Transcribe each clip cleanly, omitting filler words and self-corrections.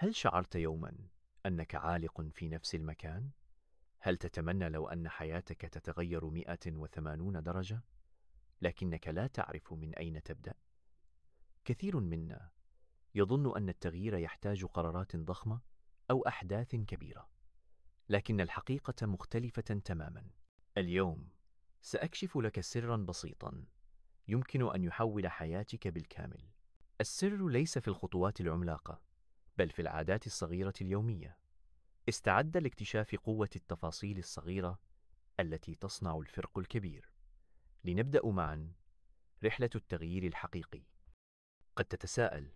هل شعرت يوما أنك عالق في نفس المكان؟ هل تتمنى لو أن حياتك تتغير 180 درجة، لكنك لا تعرف من أين تبدأ؟ كثير منا يظن أن التغيير يحتاج قرارات ضخمة أو أحداث كبيرة، لكن الحقيقة مختلفة تماما. اليوم سأكشف لك سرا بسيطا يمكن أن يحول حياتك بالكامل. السر ليس في الخطوات العملاقة، بل في العادات الصغيرة اليومية. استعد لاكتشاف قوة التفاصيل الصغيرة التي تصنع الفرق الكبير. لنبدأ معا رحلة التغيير الحقيقي. قد تتساءل: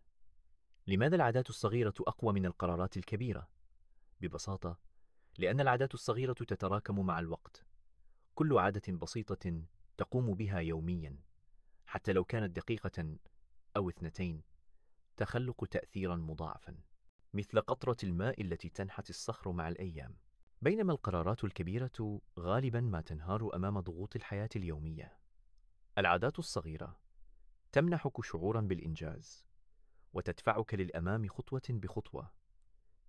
لماذا العادات الصغيرة أقوى من القرارات الكبيرة؟ ببساطة، لأن العادات الصغيرة تتراكم مع الوقت. كل عادة بسيطة تقوم بها يوميا، حتى لو كانت دقيقة أو 2، تخلق تأثيرا مضاعفا، مثل قطرة الماء التي تنحت الصخر مع الأيام. بينما القرارات الكبيرة غالبا ما تنهار أمام ضغوط الحياة اليومية، العادات الصغيرة تمنحك شعورا بالإنجاز وتدفعك للأمام خطوة بخطوة.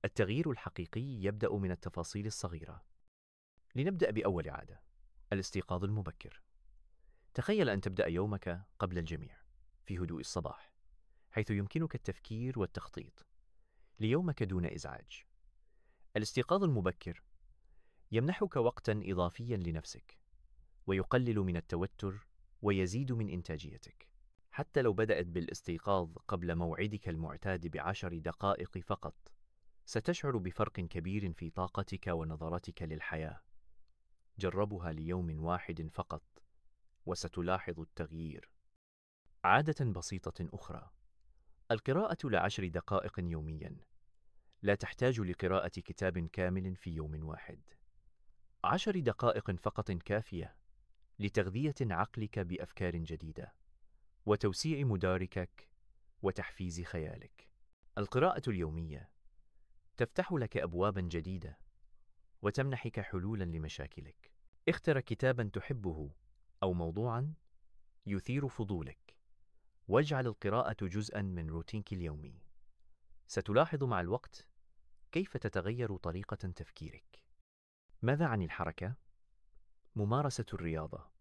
التغيير الحقيقي يبدأ من التفاصيل الصغيرة. لنبدأ بأول عادة: الاستيقاظ المبكر. تخيل أن تبدأ يومك قبل الجميع في هدوء الصباح، حيث يمكنك التفكير والتخطيط ليومك دون إزعاج. الاستيقاظ المبكر يمنحك وقتا إضافيا لنفسك، ويقلل من التوتر ويزيد من إنتاجيتك. حتى لو بدأت بالاستيقاظ قبل موعدك المعتاد ب10 دقائق فقط، ستشعر بفرق كبير في طاقتك ونظرتك للحياة. جربها ليوم واحد فقط وستلاحظ التغيير. عادة بسيطة أخرى: القراءة ل10 دقائق يوميا. لا تحتاج لقراءة كتاب كامل في يوم واحد. 10 دقائق فقط كافية لتغذية عقلك بأفكار جديدة، وتوسيع مداركك، وتحفيز خيالك. القراءة اليومية تفتح لك أبوابا جديدة وتمنحك حلولا لمشاكلك. اختر كتابا تحبه أو موضوعا يثير فضولك، واجعل القراءة جزءا من روتينك اليومي. ستلاحظ مع الوقت كيف تتغير طريقة تفكيرك. ماذا عن الحركة؟ ممارسة الرياضة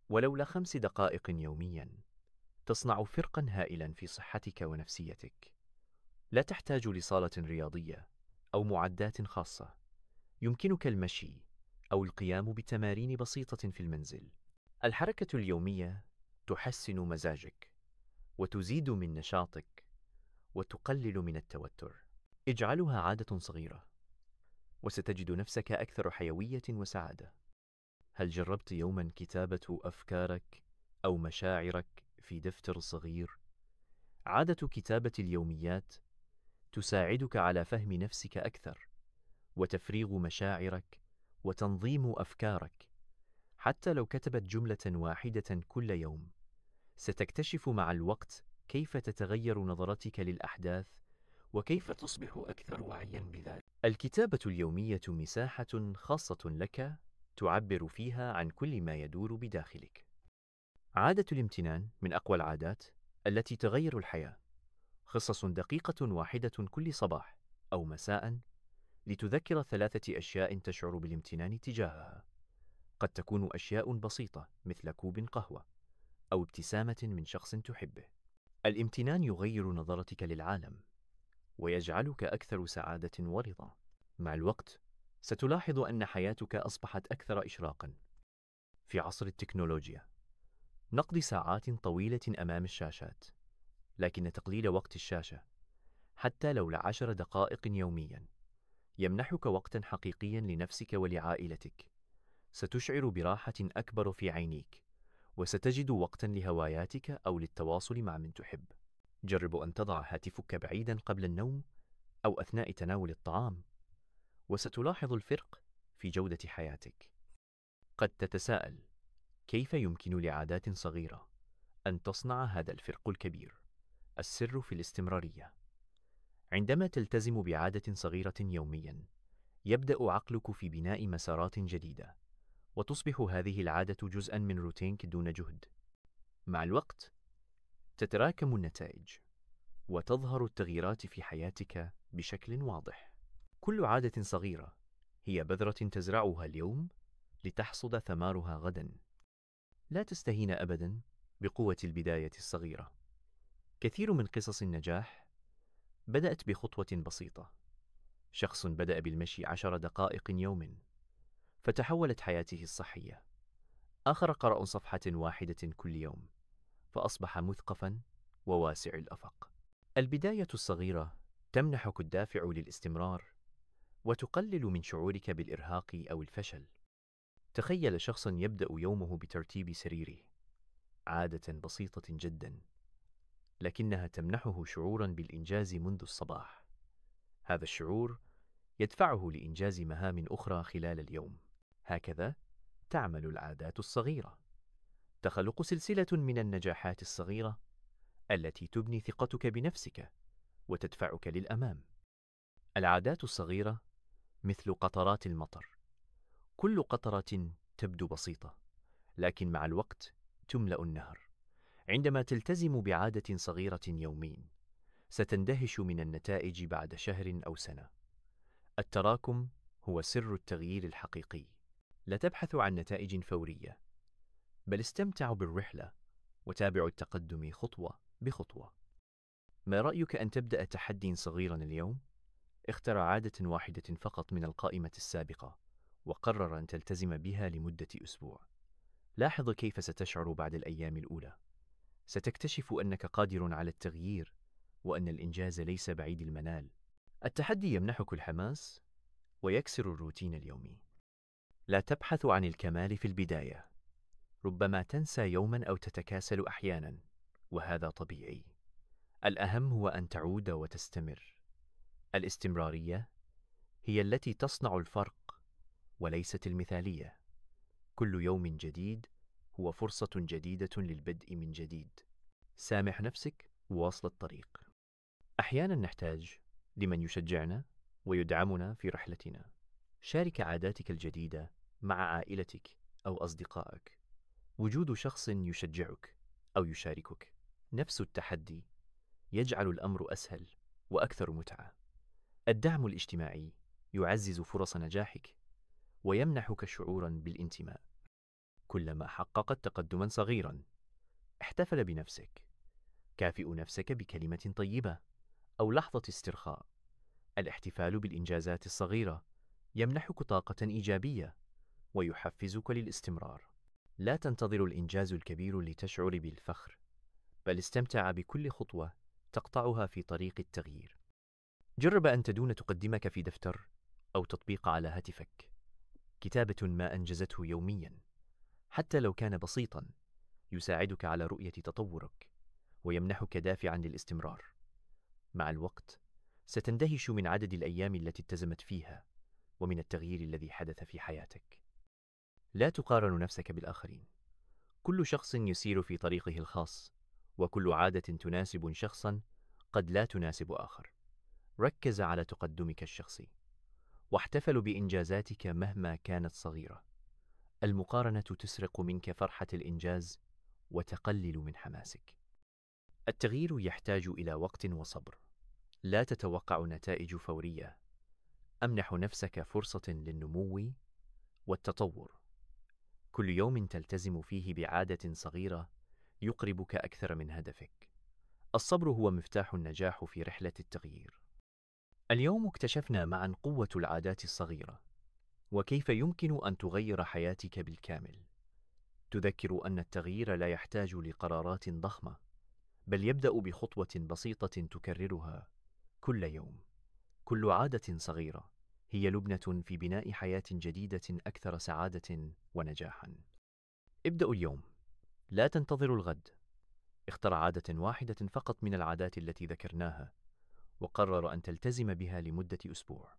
ولو ل5 دقائق يوميا تصنع فرقا هائلا في صحتك ونفسيتك. لا تحتاج لصالة رياضية أو معدات خاصة. يمكنك المشي أو القيام بتمارين بسيطة في المنزل. الحركة اليومية تحسن مزاجك وتزيد من نشاطك وتقلل من التوتر. اجعلها عادة صغيرة وستجد نفسك أكثر حيوية وسعادة. هل جربت يوما كتابة أفكارك أو مشاعرك في دفتر صغير؟ عادة كتابة اليوميات تساعدك على فهم نفسك أكثر، وتفريغ مشاعرك، وتنظيم أفكارك. حتى لو كتبت جملة واحدة كل يوم، ستكتشف مع الوقت كيف تتغير نظرتك للأحداث وكيف تصبح أكثر وعيا بذلك. الكتابة اليومية مساحة خاصة لك تعبر فيها عن كل ما يدور بداخلك. عادة الامتنان من أقوى العادات التي تغير الحياة. خصص دقيقة واحدة كل صباح أو مساء لتذكر 3 أشياء تشعر بالامتنان تجاهها. قد تكون أشياء بسيطة مثل كوب قهوة أو ابتسامة من شخص تحبه. الامتنان يغير نظرتك للعالم ويجعلك أكثر سعادة ورضا. مع الوقت ستلاحظ أن حياتك أصبحت أكثر إشراقا. في عصر التكنولوجيا نقضي ساعات طويلة أمام الشاشات، لكن تقليل وقت الشاشة حتى لو ل10 دقائق يوميا يمنحك وقتا حقيقيا لنفسك ولعائلتك. ستشعر براحة أكبر في عينيك، وستجد وقتا لهواياتك أو للتواصل مع من تحب. جرب أن تضع هاتفك بعيدا قبل النوم أو أثناء تناول الطعام، وستلاحظ الفرق في جودة حياتك. قد تتساءل: كيف يمكن لعادات صغيرة أن تصنع هذا الفرق الكبير؟ السر في الاستمرارية. عندما تلتزم بعادة صغيرة يوميا، يبدأ عقلك في بناء مسارات جديدة، وتصبح هذه العادة جزءا من روتينك دون جهد. مع الوقت تتراكم النتائج، وتظهر التغييرات في حياتك بشكل واضح. كل عادة صغيرة هي بذرة تزرعها اليوم لتحصد ثمارها غدا. لا تستهين أبدا بقوة البداية الصغيرة. كثير من قصص النجاح بدأت بخطوة بسيطة. شخص بدأ بالمشي 10 دقائق يوما فتحولت حياته الصحية. آخر قرأ صفحة واحدة كل يوم فأصبح مثقفا وواسع الأفق. البداية الصغيرة تمنحك الدافع للاستمرار وتقلل من شعورك بالإرهاق أو الفشل. تخيل شخصا يبدأ يومه بترتيب سريره، عادة بسيطة جدا لكنها تمنحه شعورا بالإنجاز منذ الصباح. هذا الشعور يدفعه لإنجاز مهام أخرى خلال اليوم. هكذا تعمل العادات الصغيرة، تخلق سلسلة من النجاحات الصغيرة التي تبني ثقتك بنفسك وتدفعك للأمام. العادات الصغيرة مثل قطرات المطر، كل قطرة تبدو بسيطة لكن مع الوقت تملأ النهر. عندما تلتزم بعادة صغيرة يوميا ستندهش من النتائج بعد شهر أو سنة. التراكم هو سر التغيير الحقيقي. لا تبحث عن نتائج فورية، بل استمتع بالرحلة وتابع التقدم خطوة بخطوة. ما رأيك أن تبدأ تحدي صغيرا اليوم؟ اختر عادة واحدة فقط من القائمة السابقة وقرر أن تلتزم بها لمدة أسبوع. لاحظ كيف ستشعر بعد الأيام الأولى. ستكتشف أنك قادر على التغيير وأن الإنجاز ليس بعيد المنال. التحدي يمنحك الحماس ويكسر الروتين اليومي. لا تبحث عن الكمال في البداية. ربما تنسى يوما أو تتكاسل أحيانا، وهذا طبيعي. الأهم هو أن تعود وتستمر. الاستمرارية هي التي تصنع الفرق وليست المثالية. كل يوم جديد هو فرصة جديدة للبدء من جديد. سامح نفسك وواصل الطريق. أحيانا نحتاج لمن يشجعنا ويدعمنا في رحلتنا. شارك عاداتك الجديدة مع عائلتك أو أصدقائك. وجود شخص يشجعك أو يشاركك نفس التحدي يجعل الأمر أسهل وأكثر متعة. الدعم الاجتماعي يعزز فرص نجاحك ويمنحك شعورا بالانتماء. كلما حققت تقدما صغيرا احتفل بنفسك. كافئ نفسك بكلمة طيبة أو لحظة استرخاء. الاحتفال بالإنجازات الصغيرة يمنحك طاقة إيجابية ويحفزك للاستمرار. لا تنتظر الإنجاز الكبير لتشعر بالفخر، بل استمتع بكل خطوة تقطعها في طريق التغيير. جرب أن تدون تقدمك في دفتر أو تطبيق على هاتفك. كتابة ما أنجزته يوميا حتى لو كان بسيطا يساعدك على رؤية تطورك ويمنحك دافعا للاستمرار. مع الوقت ستندهش من عدد الأيام التي التزمت فيها ومن التغيير الذي حدث في حياتك. لا تقارن نفسك بالآخرين. كل شخص يسير في طريقه الخاص، وكل عادة تناسب شخصا قد لا تناسب آخر. ركز على تقدمك الشخصي واحتفل بإنجازاتك مهما كانت صغيرة. المقارنة تسرق منك فرحة الإنجاز وتقلل من حماسك. التغيير يحتاج إلى وقت وصبر. لا تتوقع نتائج فورية. أمنح نفسك فرصة للنمو والتطور. كل يوم تلتزم فيه بعادة صغيرة يقربك أكثر من هدفك. الصبر هو مفتاح النجاح في رحلة التغيير. اليوم اكتشفنا معا قوة العادات الصغيرة وكيف يمكن أن تغير حياتك بالكامل. تذكر أن التغيير لا يحتاج لقرارات ضخمة، بل يبدأ بخطوة بسيطة تكررها كل يوم. كل عادة صغيرة هي لبنة في بناء حياة جديدة أكثر سعادة ونجاحا. ابدأ اليوم، لا تنتظر الغد. اختر عادة واحدة فقط من العادات التي ذكرناها وقرر أن تلتزم بها لمدة أسبوع.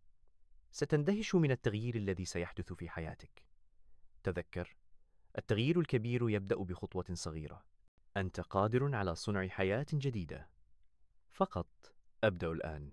ستندهش من التغيير الذي سيحدث في حياتك. تذكر، التغيير الكبير يبدأ بخطوة صغيرة. أنت قادر على صنع حياة جديدة. فقط أبدأ الآن.